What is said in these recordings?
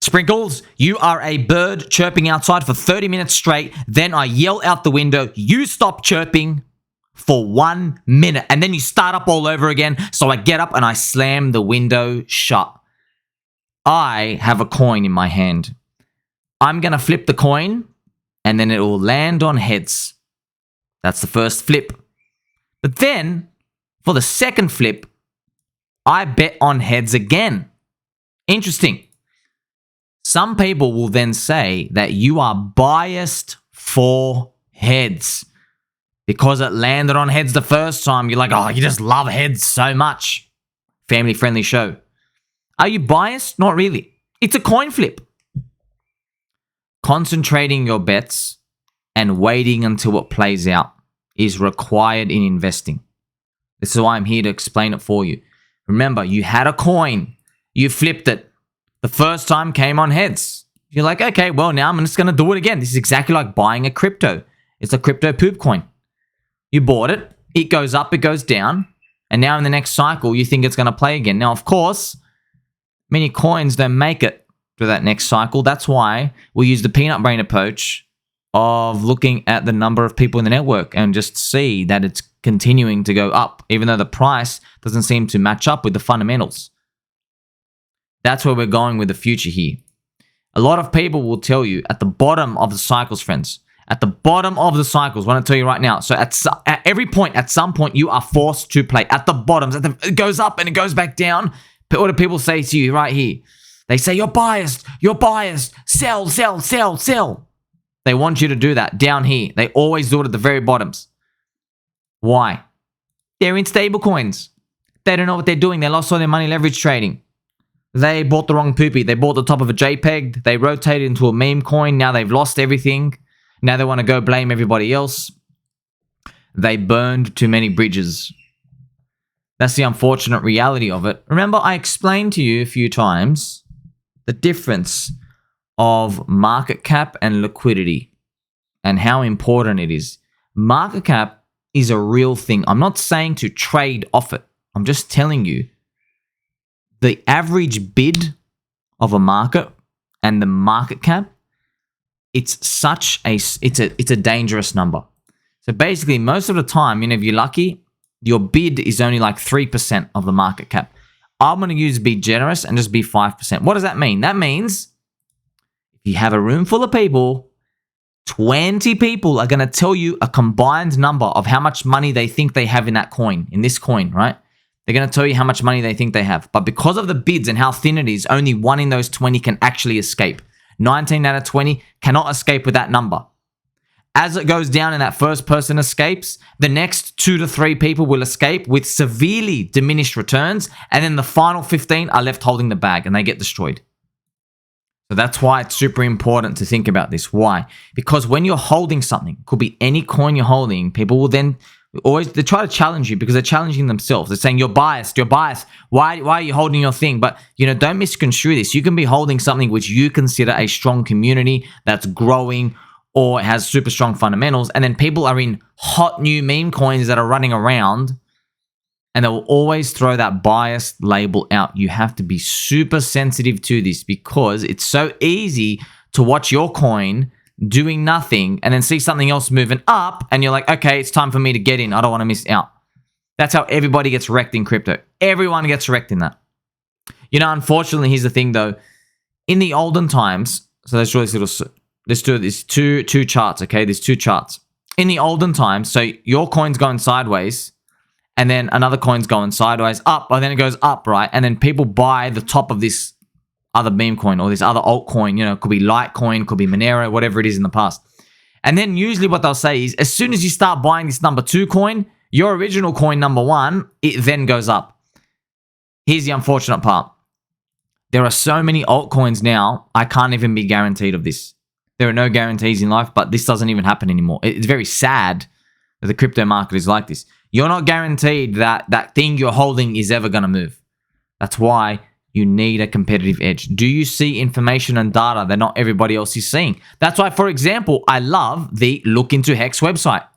Sprinkles, you are a bird chirping outside for 30 minutes straight. Then I yell out the window, you stop chirping for 1 minute. And then you start up all over again. So I get up and I slam the window shut. I have a coin in my hand. I'm going to flip the coin and then it will land on heads. That's the first flip. But then for the second flip, I bet on heads again. Interesting. Some people will then say that you are biased for heads because it landed on heads the first time. You're like, oh, you just love heads so much. Family-friendly show. Are you biased? Not really. It's a coin flip. Concentrating your bets and waiting until it plays out is required in investing. This is why I'm here to explain it for you. Remember, you had a coin. You flipped it. The first time came on heads. You're like, okay, well, now I'm just going to do it again. This is exactly like buying a crypto. It's a crypto poop coin. You bought it. It goes up, it goes down. And now in the next cycle, you think it's going to play again. Now, of course, many coins don't make it to that next cycle. That's why we use the peanut brain approach of looking at the number of people in the network and just see that it's continuing to go up, even though the price doesn't seem to match up with the fundamentals. That's where we're going with the future here. A lot of people will tell you at the bottom of the cycles, friends, at the bottom of the cycles, I want to tell you right now. So at every point, at some point, you are forced to play at the bottoms. It goes up and it goes back down. But what do people say to you right here? They say, you're biased, sell, sell, sell, sell. They want you to do that down here. They always do it at the very bottoms. Why? They're in stable coins. They don't know what they're doing. They lost all their money leverage trading. They bought the wrong poopy. They bought the top of a JPEG. They rotated into a meme coin. Now they've lost everything. Now they want to go blame everybody else. They burned too many bridges. That's the unfortunate reality of it. Remember, I explained to you a few times the difference of market cap and liquidity and how important it is. Market cap is a real thing. I'm not saying to trade off it. I'm just telling you the average bid of a market and the market cap, it's a dangerous number. So basically, most of the time, if you're lucky, your bid is only like 3% of the market cap. I'm going to use be generous and just be 5%. What does that mean? That means if you have a room full of people, 20 people are going to tell you a combined number of how much money they think they have in that coin, in this coin, right? They're going to tell you how much money they think they have. But because of the bids and how thin it is, only one in those 20 can actually escape. 19 out of 20 cannot escape with that number. As it goes down and that first person escapes, the next 2 to 3 people will escape with severely diminished returns. And then the final 15 are left holding the bag and they get destroyed. So that's why it's super important to think about this. Why? Because when you're holding something, could be any coin you're holding, people will then they try to challenge you because they're challenging themselves. They're saying, you're biased. Why are you holding your thing? But, don't misconstrue this. You can be holding something which you consider a strong community that's growing or has super strong fundamentals. And then people are in hot new meme coins that are running around and they will always throw that biased label out. You have to be super sensitive to this because it's so easy to watch your coin doing nothing and then see something else moving up and you're like, okay, it's time for me to get in. I don't want to miss out. That's how everybody gets wrecked in crypto. Everyone gets wrecked in that. Unfortunately, here's the thing though. In the olden times, so let's do this two charts, okay? There's 2 charts. In the olden times, so your coin's going sideways and then another coin's going sideways up, or then it goes up, right? And then people buy the top of this other meme coin or this other altcoin, it could be Litecoin, could be Monero, whatever it is in the past. And then usually what they'll say is as soon as you start buying this number 2 coin, your original coin number 1, it then goes up. Here's the unfortunate part. There are so many altcoins now, I can't even be guaranteed of this. There are no guarantees in life, but this doesn't even happen anymore. It's very sad that the crypto market is like this. You're not guaranteed that that thing you're holding is ever going to move. That's why you need a competitive edge. Do you see information and data that not everybody else is seeing? That's why, for example, I love the Look Into Hex website.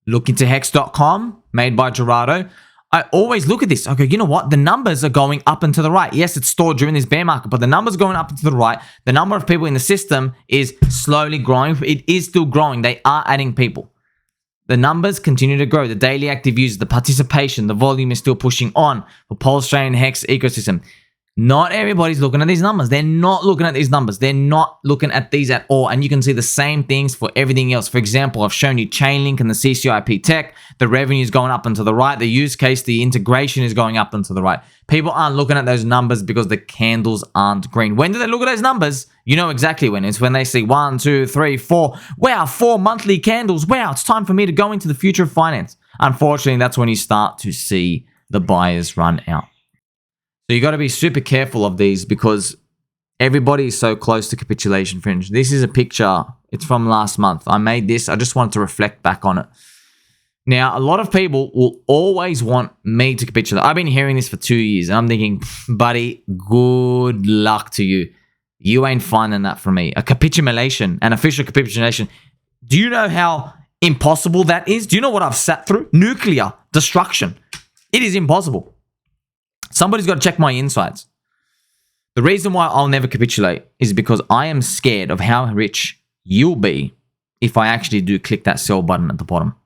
Lookintohex.com, made by Gerardo. I always look at this. Okay, you know what? The numbers are going up and to the right. Yes, it's stored during this bear market, but the numbers are going up and to the right. The number of people in the system is slowly growing. It is still growing. They are adding people. The numbers continue to grow. The daily active users, the participation, the volume is still pushing on for Pulse Chain, Hex ecosystem. Not everybody's looking at these numbers. They're not looking at these numbers. They're not looking at these at all. And you can see the same things for everything else. For example, I've shown you ChainLink and the CCIP tech. The revenue is going up and to the right. The use case, the integration is going up and to the right. People aren't looking at those numbers because the candles aren't green. When do they look at those numbers? You know exactly when. It's when they see 1, 2, 3, 4. Wow, 4 monthly candles. Wow, it's time for me to go into the future of finance. Unfortunately, that's when you start to see the buyers run out. So you got to be super careful of these because everybody is so close to capitulation fringe. This is a picture. It's from last month. I made this. I just wanted to reflect back on it. Now, a lot of people will always want me to capitulate. I've been hearing this for 2 years, and I'm thinking, buddy, good luck to you. You ain't finding that from me. A capitulation, an official capitulation. Do you know how impossible that is? Do you know what I've sat through? Nuclear destruction. It is impossible. Somebody's got to check my insights. The reason why I'll never capitulate is because I am scared of how rich you'll be if I actually do click that sell button at the bottom.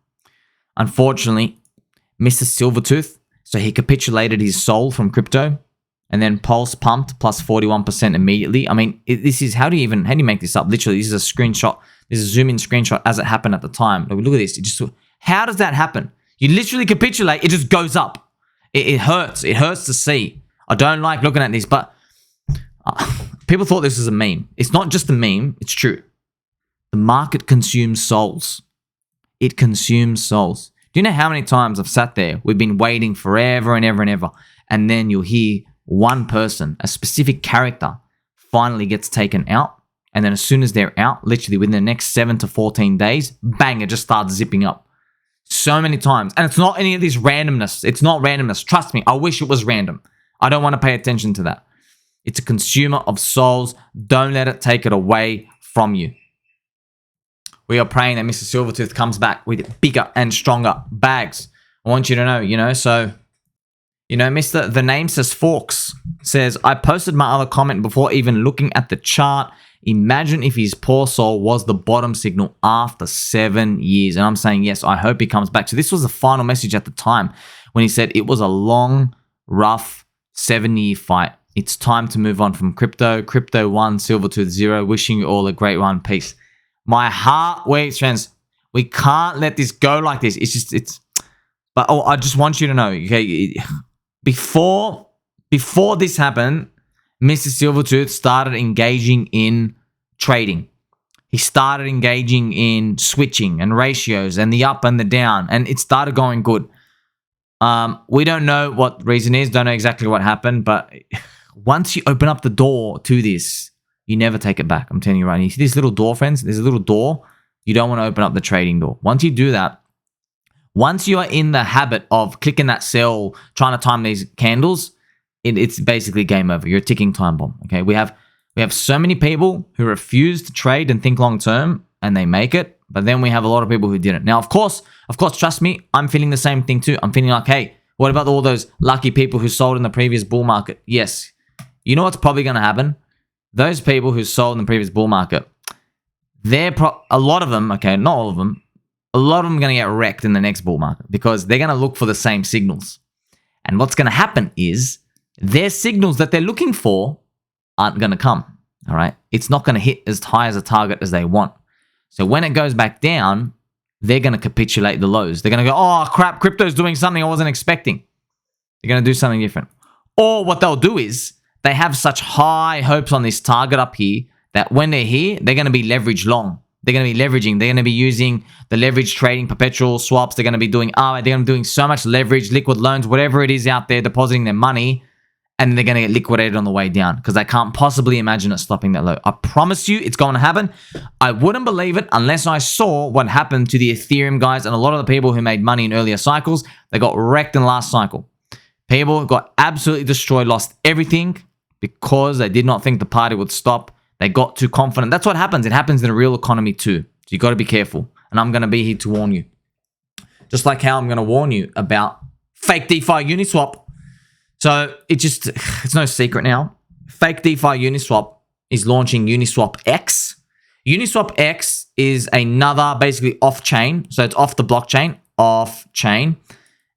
Unfortunately, Mr. Silvertooth, so he capitulated his soul from crypto and then Pulse pumped plus 41% immediately. I mean, this is, how do you make this up? Literally, this is a screenshot. This is a zoom in screenshot as it happened at the time. Look at this. How does that happen? You literally capitulate, it just goes up. It hurts. It hurts to see. I don't like looking at this, but people thought this was a meme. It's not just a meme. It's true. The market consumes souls. It consumes souls. Do you know how many times I've sat there? We've been waiting forever and ever and ever. And then you'll hear one person, a specific character, finally gets taken out. And then as soon as they're out, literally within the next 7 to 14 days, bang, it just starts zipping up. So many times. And it's not any of this randomness. It's not randomness. Trust me, I wish it was random. I don't want to pay attention to that. It's a consumer of souls. Don't let it take it away from you. We are praying that Mr. Silvertooth comes back with bigger and stronger bags. I want you to know, so, Mr. The Name Says Forks says, I posted my other comment before even looking at the chart. Imagine if his poor soul was the bottom signal after 7 years. And I'm saying, yes, I hope he comes back. So this was the final message at the time when he said it was a long, rough 7-year fight. It's time to move on from crypto. Crypto 1, Silvertooth 0. Wishing you all a great one. Peace. My heart waits, friends. We can't let this go like this. But I just want you to know, okay, before this happened, Mr. Silvertooth started engaging in trading. He started engaging in switching and ratios and the up and the down, and it started going good. We don't know what the reason is, don't know exactly what happened, but once you open up the door to this, you never take it back. I'm telling you right now. You see this little door, friends? There's a little door. You don't want to open up the trading door. Once you do that, once you are in the habit of clicking that sell, trying to time these candles, it's basically game over. You're a ticking time bomb. Okay, we have so many people who refuse to trade and think long term, and they make it. But then we have a lot of people who didn't. Now, of course, trust me, I'm feeling the same thing too. I'm feeling like, hey, what about all those lucky people who sold in the previous bull market? Yes, you know what's probably going to happen? Those people who sold in the previous bull market, a lot of them, okay, not all of them, a lot of them are going to get wrecked in the next bull market because they're going to look for the same signals. And what's going to happen is their signals that they're looking for aren't going to come, all right? It's not going to hit as high as a target as they want. So when it goes back down, they're going to capitulate the lows. They're going to go, oh, crap, crypto's doing something I wasn't expecting. They're going to do something different. Or what they'll do is they have such high hopes on this target up here that when they're here, they're going to be leveraged long. They're going to be leveraging. They're going to be using the leverage trading, perpetual swaps. They're going to be doing they're going to be doing so much leverage, liquid loans, whatever it is out there, depositing their money, and they're going to get liquidated on the way down because they can't possibly imagine it stopping that low. I promise you it's going to happen. I wouldn't believe it unless I saw what happened to the Ethereum guys and a lot of the people who made money in earlier cycles. They got wrecked in the last cycle. People got absolutely destroyed, lost everything because they did not think the party would stop. They got too confident. That's what happens. It happens in a real economy too. So you got to be careful. And I'm going to be here to warn you. Just like how I'm going to warn you about Fake DeFi Uniswap. So it's no secret now. Fake DeFi Uniswap is launching UniswapX. UniswapX is another basically off-chain. So it's off the blockchain, off-chain.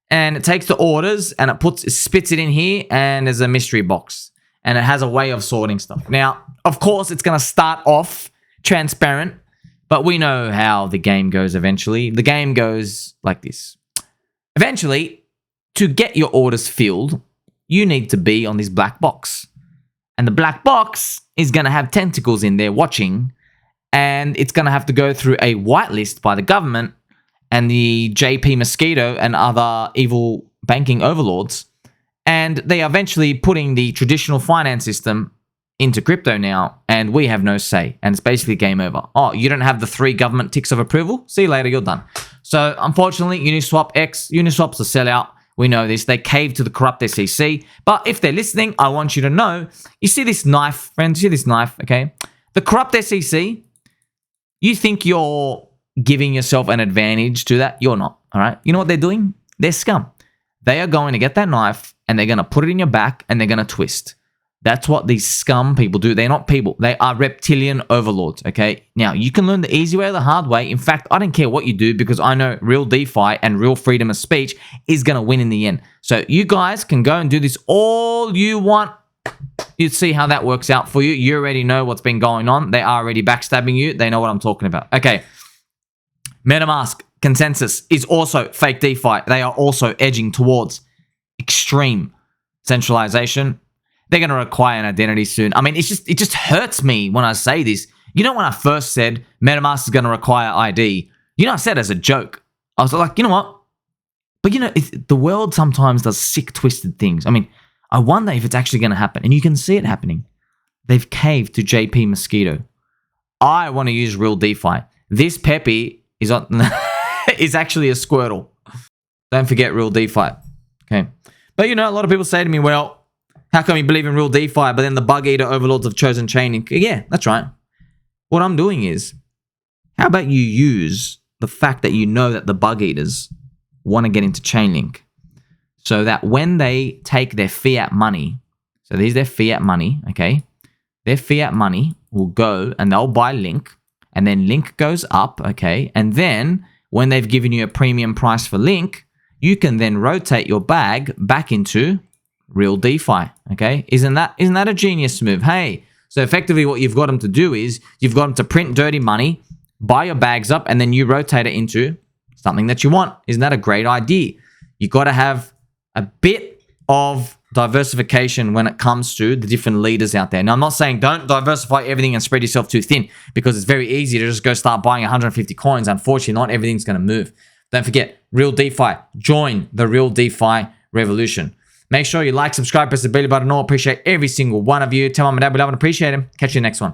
And it takes the orders and it spits it in here, and there's a mystery box. And it has a way of sorting stuff. Now, of course, it's going to start off transparent, but we know how the game goes eventually. The game goes like this. Eventually, to get your orders filled, you need to be on this black box. And the black box is going to have tentacles in there watching, and it's going to have to go through a whitelist by the government and the JP Mosquito and other evil banking overlords. And they are eventually putting the traditional finance system into crypto now, and we have no say. And it's basically game over. Oh, you don't have the 3 government ticks of approval? See you later, you're done. So, unfortunately, Uniswap's a sellout. We know this. They caved to the corrupt SEC. But if they're listening, I want you to know, you see this knife, friends? You see this knife, okay? The corrupt SEC, you think you're giving yourself an advantage to that? You're not, all right? You know what they're doing? They're scum. They are going to get that knife and they're going to put it in your back and they're going to twist. That's what these scum people do. They're not people. They are reptilian overlords, okay? Now, you can learn the easy way or the hard way. In fact, I don't care what you do because I know real DeFi and real freedom of speech is going to win in the end. So you guys can go and do this all you want. You see how that works out for you. You already know what's been going on. They are already backstabbing you. They know what I'm talking about. Okay. MetaMask consensus is also fake DeFi. They are also edging towards extreme centralization. They're going to require an identity soon. I mean, it just hurts me when I say this. You know, when I first said MetaMask is going to require ID, you know, I said as a joke. I was like, you know what? But you know, the world sometimes does sick, twisted things. I mean, I wonder if it's actually going to happen. And you can see it happening. They've caved to JP Mosquito. I want to use real DeFi. This Peppy is actually a Squirtle. Don't forget real DeFi. Okay. But you know, a lot of people say to me, well, how come you believe in real DeFi, but then the bug eater overlords have chosen ChainLink? Yeah, that's right. What I'm doing is, how about you use the fact that you know that the bug eaters want to get into ChainLink so that when they take their fiat money, so these are their fiat money, okay? Their fiat money will go and they'll buy Link, and then Link goes up, okay? And then when they've given you a premium price for Link, you can then rotate your bag back into real DeFi, okay? Isn't that a genius move? Hey, so effectively what you've got them to do is you've got them to print dirty money, buy your bags up, and then you rotate it into something that you want. Isn't that a great idea? You got to have a bit of diversification when it comes to the different leaders out there. Now, I'm not saying don't diversify everything and spread yourself too thin, because it's very easy to just go start buying 150 coins. Unfortunately, not everything's going to move. Don't forget, real DeFi. Join the real DeFi revolution. Make sure you like, subscribe, press the bell button. I appreciate every single one of you. Tell mom and dad we love and appreciate them. Catch you next one.